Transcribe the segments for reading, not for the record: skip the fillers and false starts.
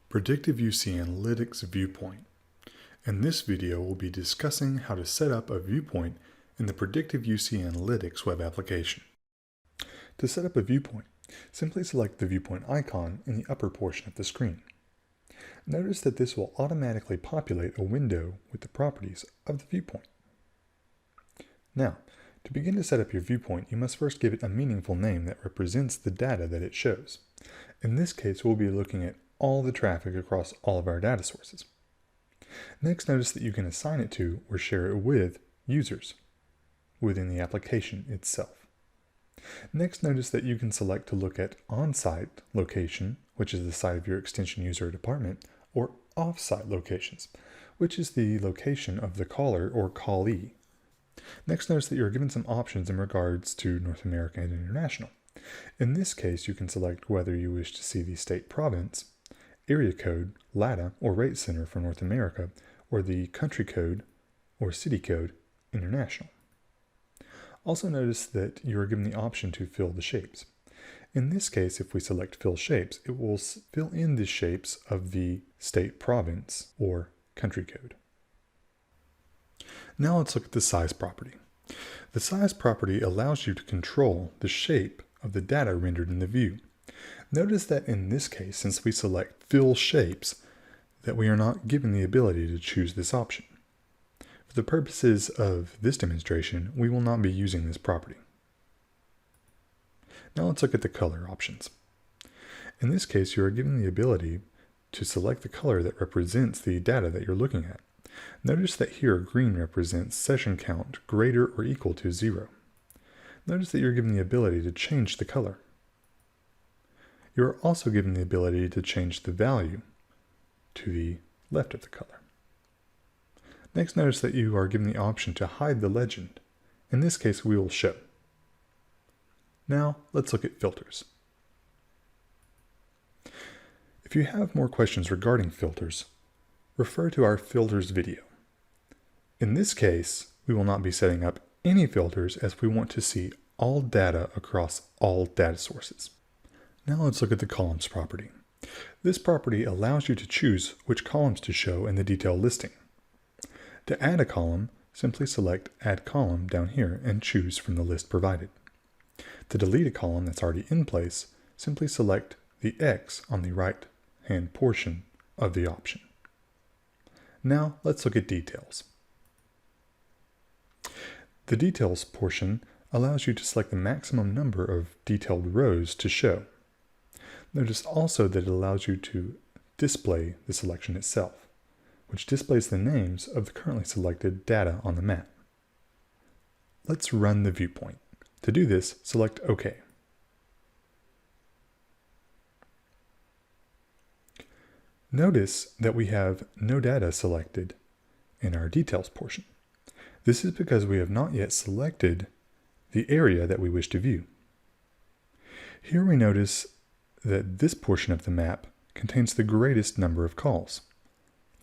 Predictive UC Analytics ViewPoint. In this video, we'll be discussing how to set up a viewpoint in the Predictive UC Analytics web application. To set up a viewpoint, simply select the viewpoint icon in the upper portion of the screen. Notice that this will automatically populate a window with the properties of the viewpoint. Now, to begin to set up your viewpoint, you must first give it a meaningful name that represents the data that it shows. In this case, we'll be looking at all the traffic across all of our data sources. Next, notice that you can assign it to or share it with users within the application itself. Next, notice that you can select to look at on-site location, which is the site of your extension user or department, or off-site locations, which is the location of the caller or callee. Next, notice that you're given some options in regards to North America and International. In this case, you can select whether you wish to see the state province, area code, LATA, or rate center for North America, or the country code or city code international. Also notice that you are given the option to fill the shapes. In this case, if we select fill shapes, it will fill in the shapes of the state province or country code. Now let's look at the size property. The size property allows you to control the shape of the data rendered in the view. Notice that in this case, since we select fill shapes, that we are not given the ability to choose this option. For the purposes of this demonstration, we will not be using this property. Now let's look at the color options. In this case, you are given the ability to select the color that represents the data that you're looking at. Notice that here green represents session count greater or equal to 0. Notice that you're given the ability to change the color. You are also given the ability to change the value to the left of the color. Next, notice that you are given the option to hide the legend. In this case, we will show. Now, let's look at filters. If you have more questions regarding filters, refer to our filters video. In this case, we will not be setting up any filters as we want to see all data across all data sources. Now let's look at the columns property. This property allows you to choose which columns to show in the detail listing. To add a column, simply select Add Column down here and choose from the list provided. To delete a column that's already in place, simply select the X on the right-hand portion of the option. Now let's look at details. The details portion allows you to select the maximum number of detailed rows to show. Notice also that it allows you to display the selection itself, which displays the names of the currently selected data on the map. Let's run the viewpoint. To do this, select OK. Notice that we have no data selected in our details portion. This is because we have not yet selected the area that we wish to view. Here we notice that this portion of the map contains the greatest number of calls.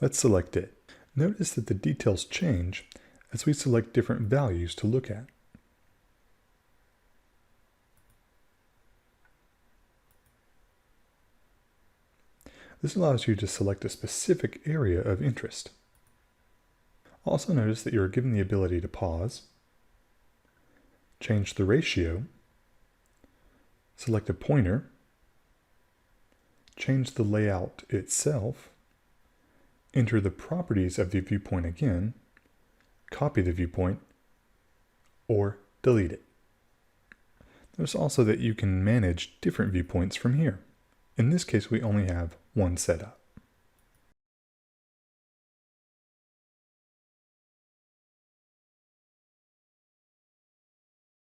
Let's select it. Notice that the details change as we select different values to look at. This allows you to select a specific area of interest. Also notice that you are given the ability to pause, change the ratio, select a pointer, change the layout itself, enter the properties of the viewpoint again, copy the viewpoint, or delete it. Notice also that you can manage different viewpoints from here. In this case, we only have one set up.